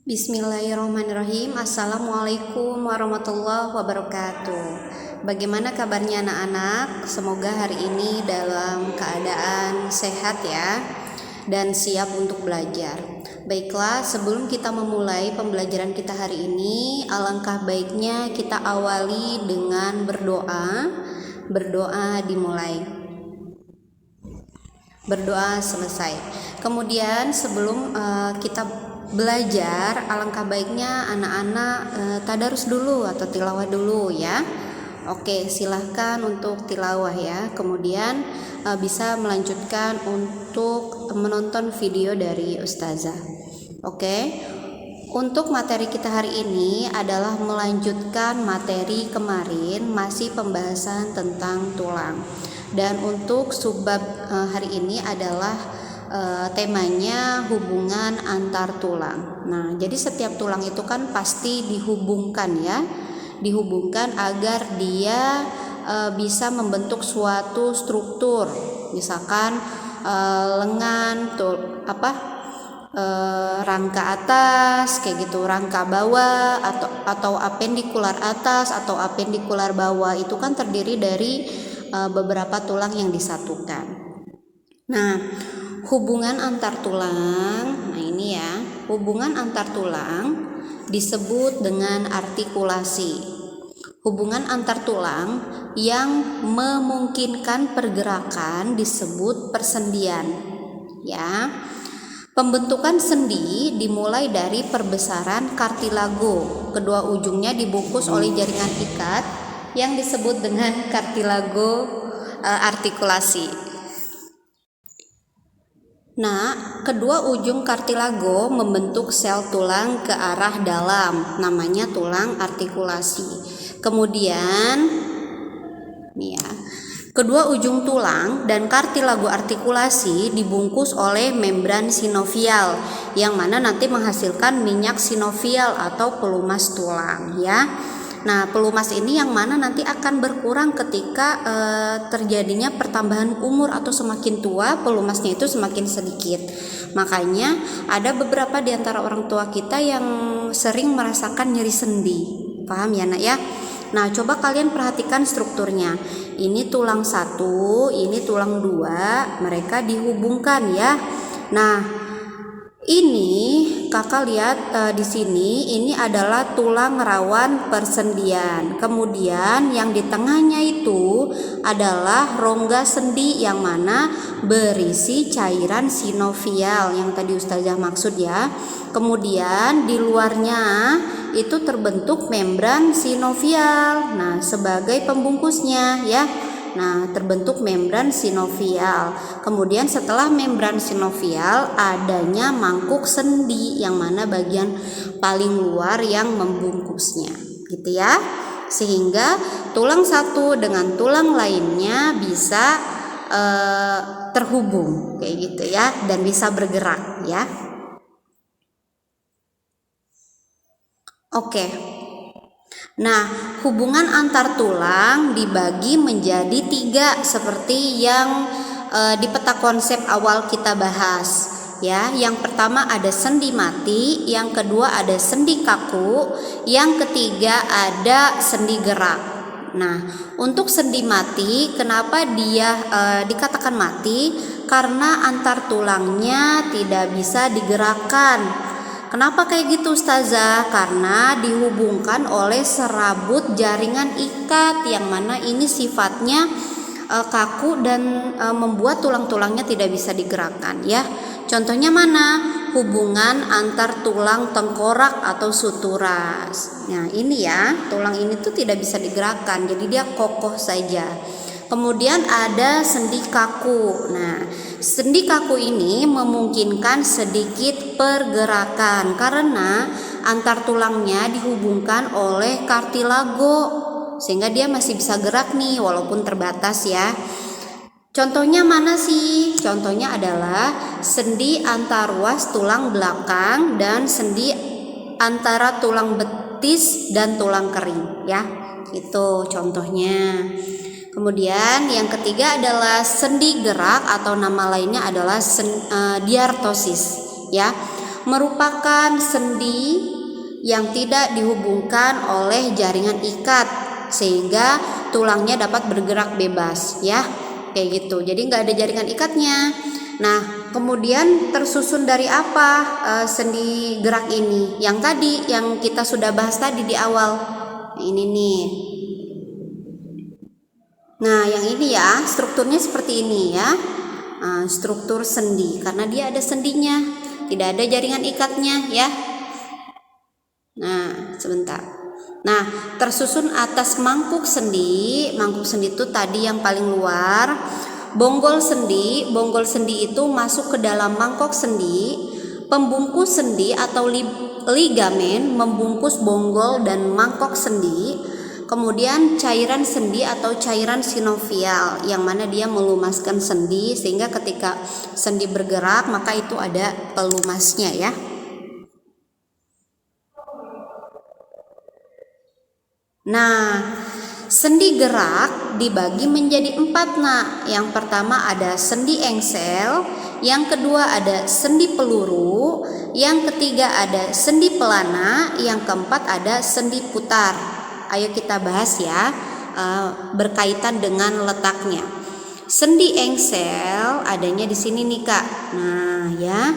Bismillahirrahmanirrahim. Assalamualaikum warahmatullahi wabarakatuh. Bagaimana kabarnya anak-anak? Semoga hari ini dalam keadaan sehat ya, dan siap untuk belajar. Baiklah, sebelum kita memulai pembelajaran kita hari ini, alangkah baiknya kita awali dengan berdoa. Berdoa dimulai, berdoa selesai. Kemudian sebelum kita belajar, alangkah baiknya anak-anak tadarus dulu atau tilawah dulu ya. Oke, silahkan untuk tilawah ya. Kemudian bisa melanjutkan untuk menonton video dari ustazah. Oke. Untuk materi kita hari ini adalah melanjutkan materi kemarin, masih pembahasan tentang tulang. Dan untuk subbab hari ini adalah temanya hubungan antar tulang. Nah, jadi setiap tulang itu kan pasti dihubungkan ya, dihubungkan agar dia bisa membentuk suatu struktur. Misalkan lengan, rangka atas kayak gitu, rangka bawah atau apendikular atas atau apendikular bawah itu kan terdiri dari beberapa tulang yang disatukan. Nah, hubungan antar tulang, nah ini ya, hubungan antar tulang disebut dengan artikulasi. Hubungan antar tulang yang memungkinkan pergerakan disebut persendian. Ya, pembentukan sendi dimulai dari perbesaran kartilago. Kedua ujungnya dibungkus oleh jaringan ikat yang disebut dengan kartilago artikulasi. Nah, kedua ujung kartilago membentuk sel tulang ke arah dalam, namanya tulang artikulasi. Kemudian, nih ya, kedua ujung tulang dan kartilago artikulasi dibungkus oleh membran sinovial, yang mana nanti menghasilkan minyak sinovial atau pelumas tulang ya. Nah, pelumas ini yang mana nanti akan berkurang ketika terjadinya pertambahan umur atau semakin tua, pelumasnya itu semakin sedikit. Makanya ada beberapa di antara orang tua kita yang sering merasakan nyeri sendi. Paham ya, Nak ya? Nah, coba kalian perhatikan strukturnya. Ini tulang 1, ini tulang 2, mereka dihubungkan ya. Nah, ini kakak lihat di sini, ini adalah tulang rawan persendian. Kemudian yang di tengahnya itu adalah rongga sendi yang mana berisi cairan sinovial yang tadi ustazah maksud ya. Kemudian di luarnya itu terbentuk membran sinovial. Nah, sebagai pembungkusnya ya. Nah, terbentuk membran sinovial. Kemudian setelah membran sinovial adanya mangkuk sendi yang mana bagian paling luar yang membungkusnya, gitu ya. Sehingga tulang satu dengan tulang lainnya bisa terhubung kayak gitu ya, dan bisa bergerak ya. Oke. Nah, hubungan antar tulang dibagi menjadi 3 seperti yang di peta konsep awal kita bahas ya. Yang pertama ada sendi mati, yang kedua ada sendi kaku, yang ketiga ada sendi gerak. Nah, untuk sendi mati, kenapa dia dikatakan mati? Karena antar tulangnya tidak bisa digerakkan. Kenapa kayak gitu ustazah? Karena dihubungkan oleh serabut jaringan ikat yang mana ini sifatnya kaku dan membuat tulang-tulangnya tidak bisa digerakkan ya. Contohnya mana? Hubungan antar tulang tengkorak atau suturas. Nah, ini ya, tulang ini tuh tidak bisa digerakkan, jadi dia kokoh saja. Kemudian ada sendi kaku. Nah, sendi kaku ini memungkinkan sedikit pergerakan karena antar tulangnya dihubungkan oleh kartilago sehingga dia masih bisa gerak nih walaupun terbatas ya. Contohnya mana sih? Contohnya adalah sendi antar ruas tulang belakang dan sendi antara tulang betis dan tulang kering ya. Itu contohnya. Kemudian yang ketiga adalah sendi gerak atau nama lainnya adalah diartosis ya. merupakan sendi yang tidak dihubungkan oleh jaringan ikat sehingga tulangnya dapat bergerak bebas ya, kayak gitu. Jadi nggak ada jaringan ikatnya. Nah, kemudian tersusun dari apa sendi gerak ini? Yang tadi yang kita sudah bahas tadi di awal. Ini nih. Nah, yang ini ya, strukturnya seperti ini ya. Struktur sendi, karena dia ada sendinya, tidak ada jaringan ikatnya ya. Nah, sebentar. Nah, tersusun atas mangkuk sendi. Mangkuk sendi itu tadi yang paling luar. Bonggol sendi itu masuk ke dalam mangkok sendi. Pembungkus sendi atau ligamen membungkus bonggol dan mangkok sendi. Kemudian cairan sendi atau cairan sinovial, yang mana dia melumaskan sendi sehingga ketika sendi bergerak maka itu ada pelumasnya ya. Nah, sendi gerak dibagi menjadi 4 nak. Yang pertama ada sendi engsel, yang kedua ada sendi peluru, yang ketiga ada sendi pelana, yang keempat ada sendi putar. Ayo kita bahas ya, berkaitan dengan letaknya. Sendi engsel adanya di sini nih Kak. Nah, ya.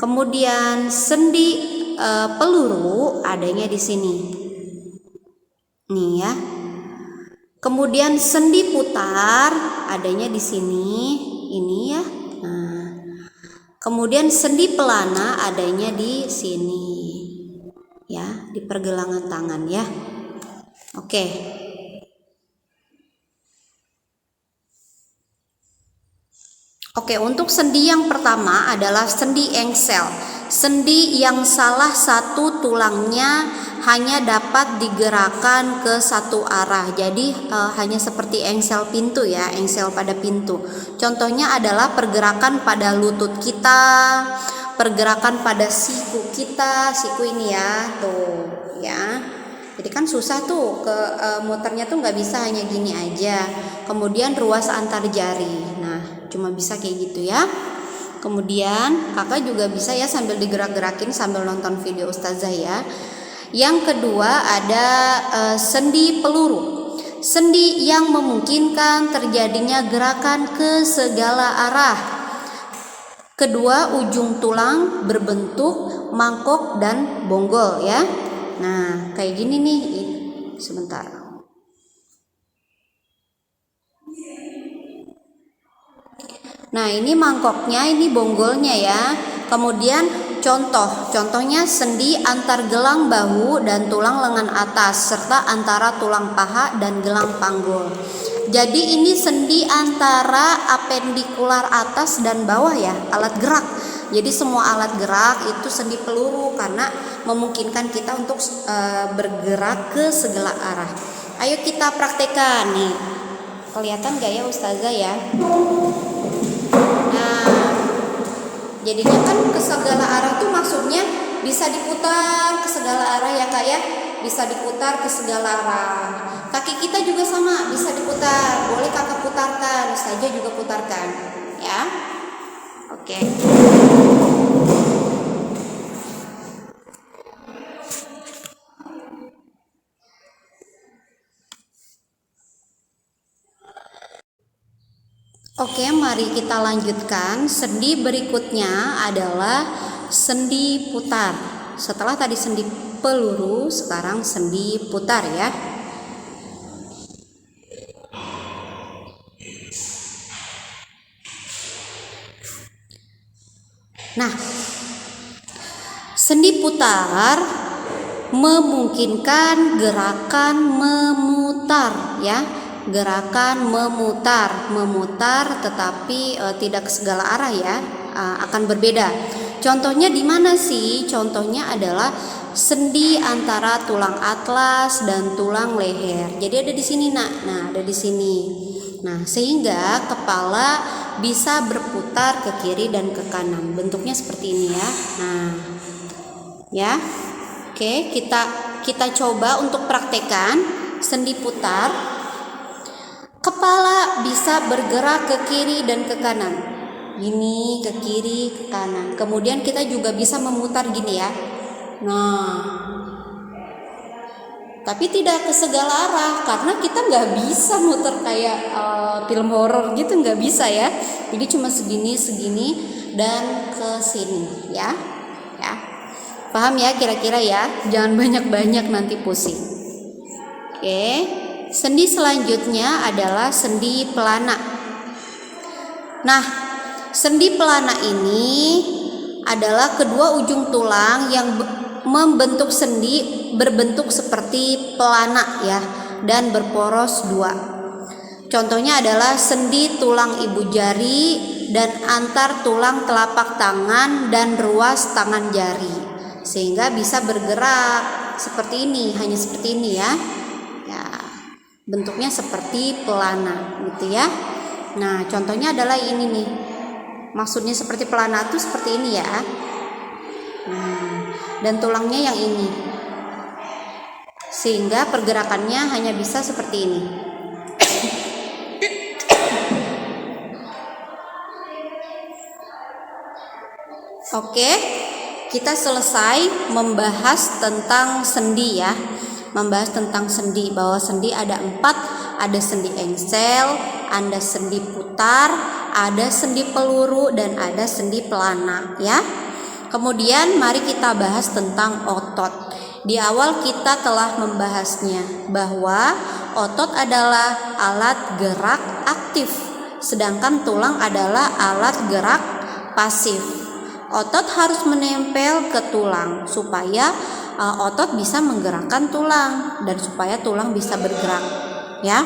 Kemudian sendi peluru adanya di sini. Nih ya. Kemudian sendi putar adanya di sini, ini ya. Nah, kemudian sendi pelana adanya di sini, ya, di pergelangan tangan ya. Oke. Oke, untuk sendi yang pertama adalah sendi engsel. Sendi yang salah satu tulangnya hanya dapat digerakkan ke satu arah. Jadi hanya seperti engsel pintu ya, engsel pada pintu. Contohnya adalah pergerakan pada lutut kita, pergerakan pada siku kita, siku ini ya, tuh ya. Jadi kan susah tuh muternya tuh nggak bisa hanya gini aja. Kemudian ruas antar jari. Nah, cuma bisa kayak gitu ya. Kemudian kakak juga bisa ya sambil digerak-gerakin sambil nonton video ustazah ya. Yang kedua ada sendi peluru. Sendi yang memungkinkan terjadinya gerakan ke segala arah. Kedua ujung tulang berbentuk mangkok dan bonggol ya. Nah, kayak gini nih. Sebentar. Nah, ini mangkoknya, ini bonggolnya ya. Kemudian contohnya sendi antar gelang bahu dan tulang lengan atas serta antara tulang paha dan gelang panggul. Jadi ini sendi antara apendikular atas dan bawah ya, alat gerak. Jadi semua alat gerak itu sendi peluru karena memungkinkan kita untuk bergerak ke segala arah. Ayo kita praktekkan nih. Kelihatan gak ya ustazah ya? Nah, jadinya kan ke segala arah tuh maksudnya bisa diputar ke segala arah ya Kak ya. Bisa diputar ke segala arah. Kaki kita juga sama, bisa diputar. Boleh kakak putarkan, ustazah juga putarkan ya. Oke. Oke, mari kita lanjutkan. Sendi berikutnya adalah sendi putar. Setelah tadi sendi peluru, sekarang sendi putar ya. Nah, sendi putar memungkinkan gerakan memutar ya. Gerakan memutar tetapi tidak ke segala arah ya, akan berbeda. Contohnya di mana sih? Contohnya adalah sendi antara tulang atlas dan tulang leher. Jadi ada di sini nak. Nah, ada di sini. Nah, sehingga kepala bisa berputar ke kiri dan ke kanan. Bentuknya seperti ini ya. Nah, ya. Oke, kita coba untuk praktekkan sendi putar. Kepala bisa bergerak ke kiri dan ke kanan. Gini, ke kiri, ke kanan. Kemudian kita juga bisa memutar gini ya. Nah, tapi tidak ke segala arah karena kita nggak bisa muter kayak film horor gitu, nggak bisa ya. Jadi cuma segini dan ke sini ya. Ya, paham ya kira-kira ya? Jangan banyak-banyak nanti pusing. Oke, sendi selanjutnya adalah sendi pelana. Nah, sendi pelana ini adalah kedua ujung tulang yang membentuk sendi berbentuk seperti pelana ya, dan berporos dua. Contohnya adalah sendi tulang ibu jari dan antar tulang telapak tangan dan ruas tangan jari, sehingga bisa bergerak seperti ini, hanya seperti ini ya. Ya, bentuknya seperti pelana gitu ya. Nah, contohnya adalah ini nih. Maksudnya seperti pelana itu seperti ini ya. Dan tulangnya yang ini. Sehingga pergerakannya hanya bisa seperti ini. Oke, kita selesai membahas tentang sendi ya. Membahas tentang sendi, bahwa sendi ada 4, ada sendi engsel, ada sendi putar, ada sendi peluru, dan ada sendi pelana ya. Kemudian mari kita bahas tentang otot. Di awal kita telah membahasnya bahwa otot adalah alat gerak aktif, sedangkan tulang adalah alat gerak pasif. Otot harus menempel ke tulang supaya otot bisa menggerakkan tulang dan supaya tulang bisa bergerak ya.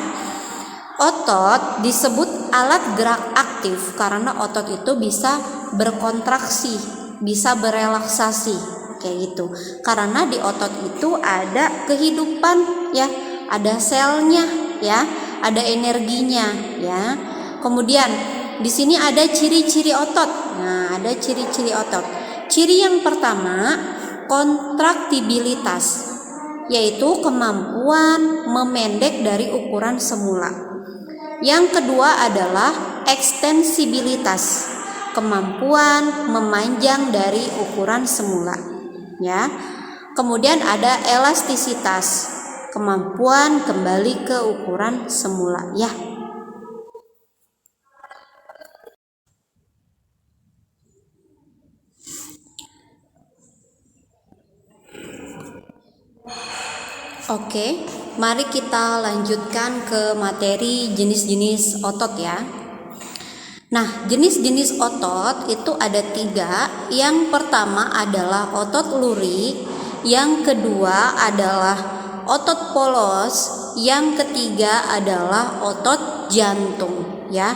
Otot disebut alat gerak aktif karena otot itu bisa berkontraksi, bisa berelaksasi kayak gitu. Karena di otot itu ada kehidupan ya, ada selnya ya, ada energinya ya. Kemudian di sini ada ciri-ciri otot. Nah, ada ciri-ciri otot. Ciri yang pertama, kontraktibilitas, yaitu kemampuan memendek dari ukuran semula. Yang kedua adalah ekstensibilitas, kemampuan memanjang dari ukuran semula. Ya. Kemudian ada elastisitas, kemampuan kembali ke ukuran semula. Ya. Oke, mari kita lanjutkan ke materi jenis-jenis otot ya. Nah, jenis-jenis otot itu ada 3. Yang pertama adalah otot lurik, yang kedua adalah otot polos, yang ketiga adalah otot jantung ya.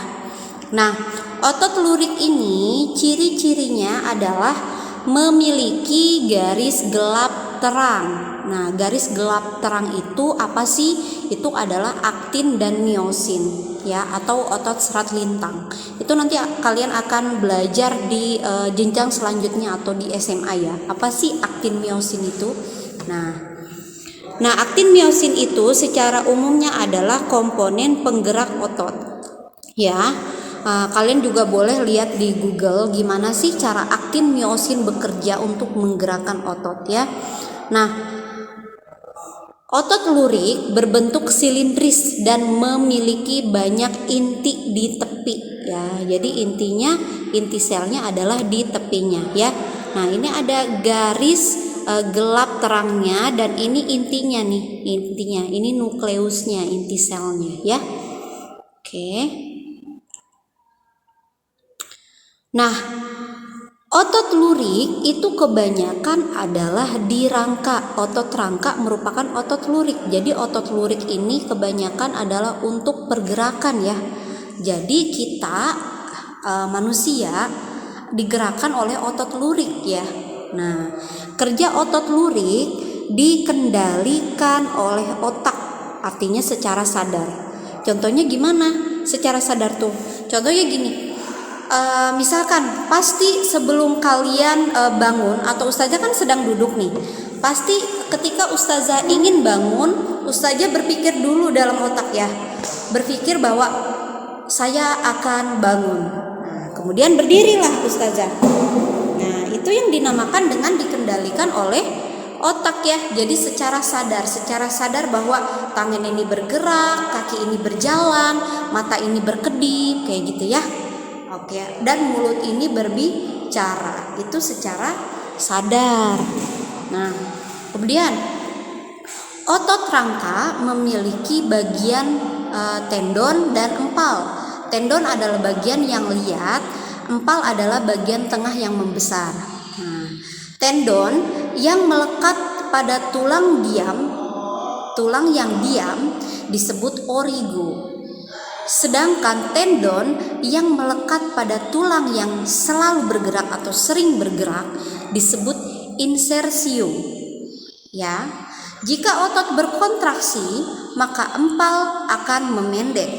Nah, otot lurik ini ciri-cirinya adalah memiliki garis gelap terang. Nah, garis gelap terang itu apa sih? Itu adalah aktin dan miosin ya, atau otot serat lintang. Itu nanti kalian akan belajar di jenjang selanjutnya atau di SMA ya. Apa sih aktin miosin itu? Nah, aktin miosin itu secara umumnya adalah komponen penggerak otot. Ya. Kalian juga boleh lihat di Google gimana sih cara aktin miosin bekerja untuk menggerakkan otot ya. Nah, otot lurik berbentuk silindris dan memiliki banyak inti di tepi ya. Jadi inti selnya adalah di tepinya ya. Nah, ini ada garis gelap terangnya dan ini intinya nih, ini nukleusnya, inti selnya ya. Oke. Nah, otot lurik itu kebanyakan adalah di rangka. Otot rangka merupakan otot lurik. Jadi otot lurik ini kebanyakan adalah untuk pergerakan ya. Jadi kita manusia digerakkan oleh otot lurik ya. Nah, kerja otot lurik dikendalikan oleh otak, artinya secara sadar. Contohnya gimana? Secara sadar tuh. Contohnya gini. Misalkan pasti sebelum kalian bangun, atau ustazah kan sedang duduk nih, pasti ketika ustazah ingin bangun, ustazah berpikir dulu dalam otak ya, berpikir bahwa saya akan bangun. Kemudian berdirilah ustazah. Nah, itu yang dinamakan dengan dikendalikan oleh otak ya. Jadi secara sadar bahwa tangan ini bergerak, kaki ini berjalan, mata ini berkedip, kayak gitu ya. Oke, dan mulut ini berbicara. Itu secara sadar. Nah, kemudian otot rangka memiliki bagian tendon dan empal. Tendon adalah bagian yang liat, empal adalah bagian tengah yang membesar. Nah, tendon yang melekat pada tulang yang diam disebut origo. Sedangkan tendon yang melekat pada tulang yang selalu bergerak atau sering bergerak disebut insersio. Ya, jika otot berkontraksi, maka empal akan memendek,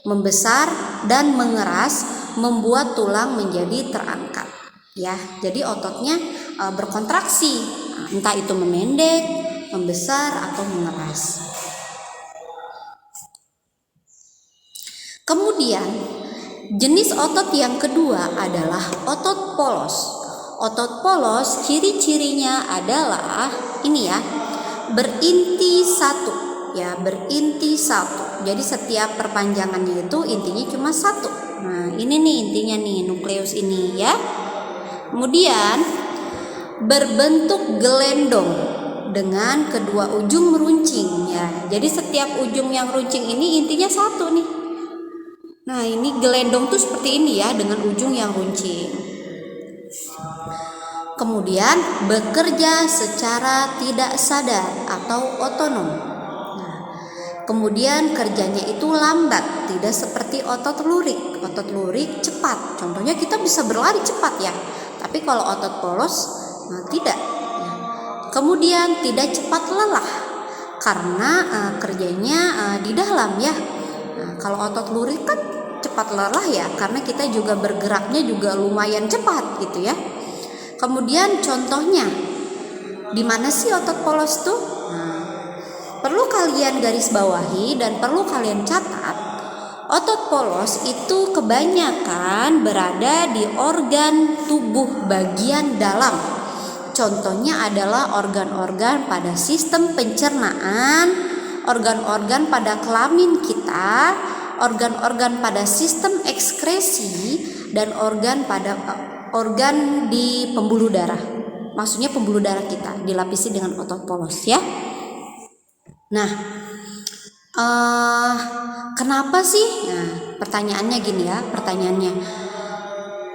membesar dan mengeras, membuat tulang menjadi terangkat. Ya, jadi ototnya berkontraksi, entah itu memendek, membesar atau mengeras. Kemudian jenis otot yang kedua adalah otot polos. Otot polos ciri-cirinya adalah ini ya, berinti satu. Ya, berinti satu. Jadi setiap perpanjangannya itu intinya cuma satu. Nah, ini nih intinya nih, nukleus ini ya. Kemudian berbentuk gelendong dengan kedua ujung meruncing ya. Jadi setiap ujung yang runcing ini intinya satu nih. Nah, ini gelendong tuh seperti ini ya, dengan ujung yang runcing. Kemudian bekerja secara tidak sadar atau otonom. Nah, kemudian kerjanya itu lambat, tidak seperti otot lurik. Otot lurik cepat. Contohnya kita bisa berlari cepat ya. Tapi kalau otot polos tidak. Kemudian tidak cepat lelah karena kerjanya di dalam ya. Nah, kalau otot lurik kan cepat lelah ya, karena kita juga bergeraknya juga lumayan cepat gitu ya. Kemudian contohnya, di mana sih otot polos tuh? Nah, perlu kalian garis bawahi dan perlu kalian catat, otot polos itu kebanyakan berada di organ tubuh bagian dalam. Contohnya adalah organ-organ pada sistem pencernaan, organ-organ pada kelamin kita, organ-organ pada sistem ekskresi, dan organ di pembuluh darah. Maksudnya pembuluh darah kita dilapisi dengan otot polos ya. Nah, kenapa sih? Nah, pertanyaannya gini ya,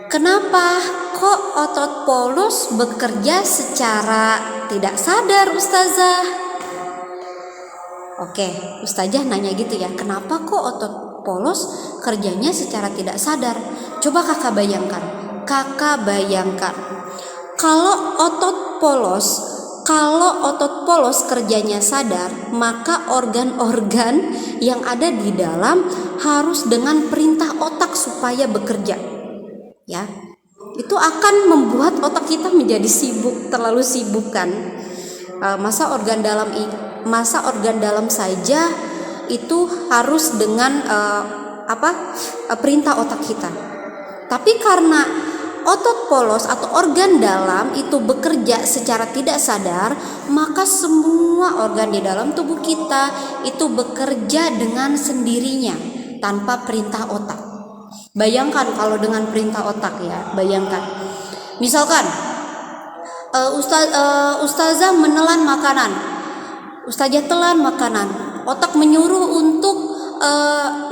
kenapa kok otot polos bekerja secara tidak sadar, ustazah? Oke, ustazah nanya gitu ya, kenapa kok otot polos kerjanya secara tidak sadar? Coba kakak bayangkan. Kalau otot polos kerjanya sadar, maka organ-organ yang ada di dalam harus dengan perintah otak supaya bekerja. Ya, itu akan membuat otak kita menjadi terlalu sibuk kan. Masa organ dalam saja itu harus dengan perintah otak kita. Tapi karena otot polos atau organ dalam itu bekerja secara tidak sadar, maka semua organ di dalam tubuh kita itu bekerja dengan sendirinya tanpa perintah otak. Bayangkan kalau dengan perintah otak ya, bayangkan. Misalkan ustazah menelan makanan, ustazah telan makanan, otak menyuruh untuk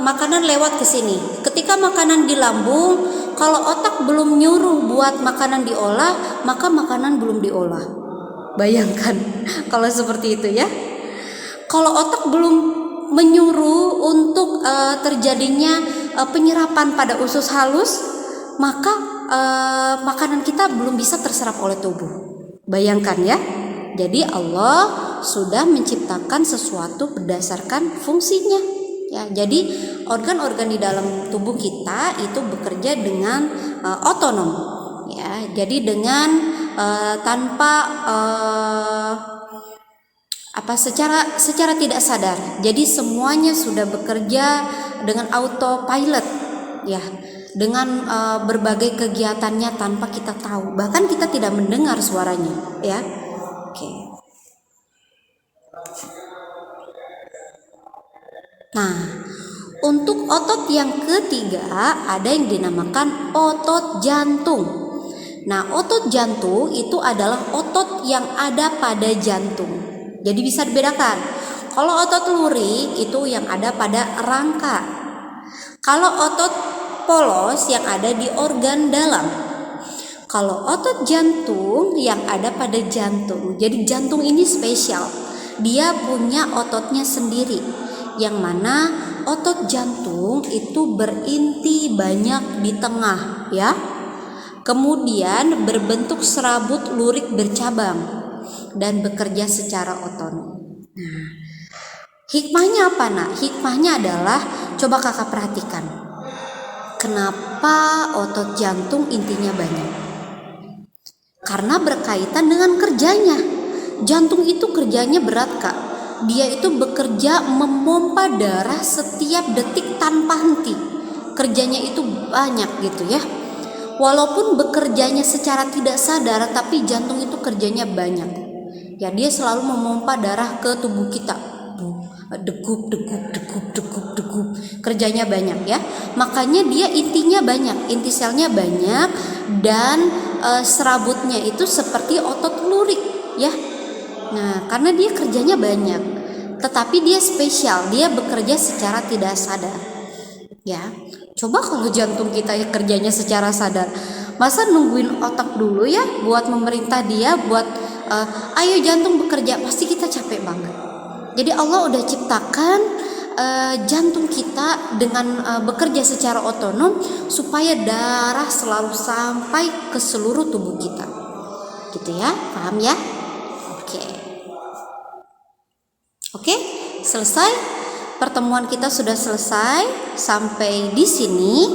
makanan lewat ke sini. Ketika makanan di lambung, kalau otak belum nyuruh buat makanan diolah, maka makanan belum diolah. Bayangkan kalau seperti itu ya. Kalau otak belum menyuruh untuk terjadinya penyerapan pada usus halus, maka makanan kita belum bisa terserap oleh tubuh. Bayangkan ya. Jadi Allah sudah menciptakan sesuatu berdasarkan fungsinya. Ya, jadi organ-organ di dalam tubuh kita itu bekerja dengan otonom. Ya, jadi dengan tanpa secara tidak sadar. Jadi semuanya sudah bekerja dengan autopilot. Ya, dengan berbagai kegiatannya tanpa kita tahu, bahkan kita tidak mendengar suaranya, ya. Oke. Nah, untuk otot yang ketiga ada yang dinamakan otot jantung. Nah, otot jantung itu adalah otot yang ada pada jantung. Jadi bisa dibedakan. Kalau otot lurik itu yang ada pada rangka. Kalau otot polos yang ada di organ dalam. Kalau otot jantung yang ada pada jantung. Jadi jantung ini spesial. Dia punya ototnya sendiri. Yang mana otot jantung itu berinti banyak di tengah, ya. Kemudian berbentuk serabut lurik bercabang dan bekerja secara otonom. Nah, hikmahnya apa, Nak? Hikmahnya adalah, coba kakak perhatikan. Kenapa otot jantung intinya banyak? Karena berkaitan dengan kerjanya. Jantung itu kerjanya berat, Kak. Dia itu bekerja memompa darah setiap detik tanpa henti. Kerjanya itu banyak gitu ya. Walaupun bekerjanya secara tidak sadar, tapi jantung itu kerjanya banyak. Ya, dia selalu memompa darah ke tubuh kita. Degup, degup, degup, degup, degup. Kerjanya banyak ya. Makanya dia intinya banyak, inti selnya banyak, dan serabutnya itu seperti otot lurik ya. Nah, karena dia kerjanya banyak, tetapi dia spesial, dia bekerja secara tidak sadar. Ya, coba kalau jantung kita kerjanya secara sadar, masa nungguin otak dulu ya buat memerintah dia buat ayo jantung bekerja, pasti kita capek banget. Jadi Allah udah ciptakan jantung kita dengan bekerja secara otonom supaya darah selalu sampai ke seluruh tubuh kita. Gitu ya, paham ya? Oke, selesai. Pertemuan kita sudah selesai sampai di sini,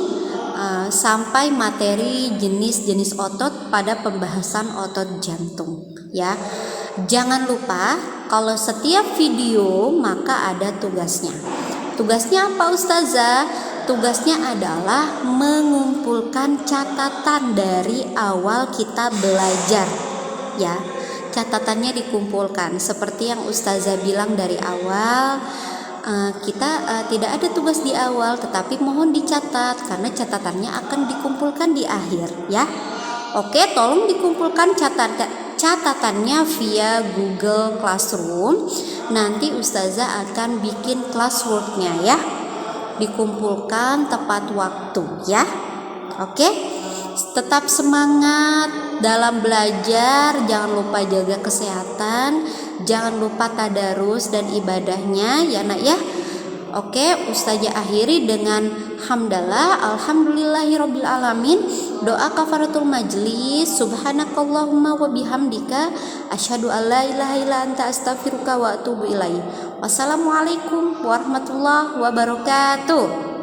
sampai materi jenis-jenis otot pada pembahasan otot jantung ya. Jangan lupa kalau setiap video maka ada tugasnya. Tugasnya apa, Ustazah? Tugasnya adalah mengumpulkan catatan dari awal kita belajar ya. Catatannya dikumpulkan seperti yang Ustazah bilang dari awal. Kita tidak ada tugas di awal, tetapi mohon dicatat karena catatannya akan dikumpulkan di akhir ya. Oke, tolong dikumpulkan catatannya via Google Classroom. Nanti Ustazah akan bikin classwork-nya ya. Dikumpulkan tepat waktu ya. Oke, tetap semangat dalam belajar, jangan lupa jaga kesehatan, jangan lupa tadarus dan ibadahnya ya Nak ya. Oke, Ustazah akhiri dengan hamdalah, alhamdulillahirabbil alamin. Doa kafaratul majlis, subhanakallahumma wa bihamdika asyhadu an la ilaha illa anta astaghfiruka wa atubu ilaik. Wassalamualaikum warahmatullahi wabarakatuh.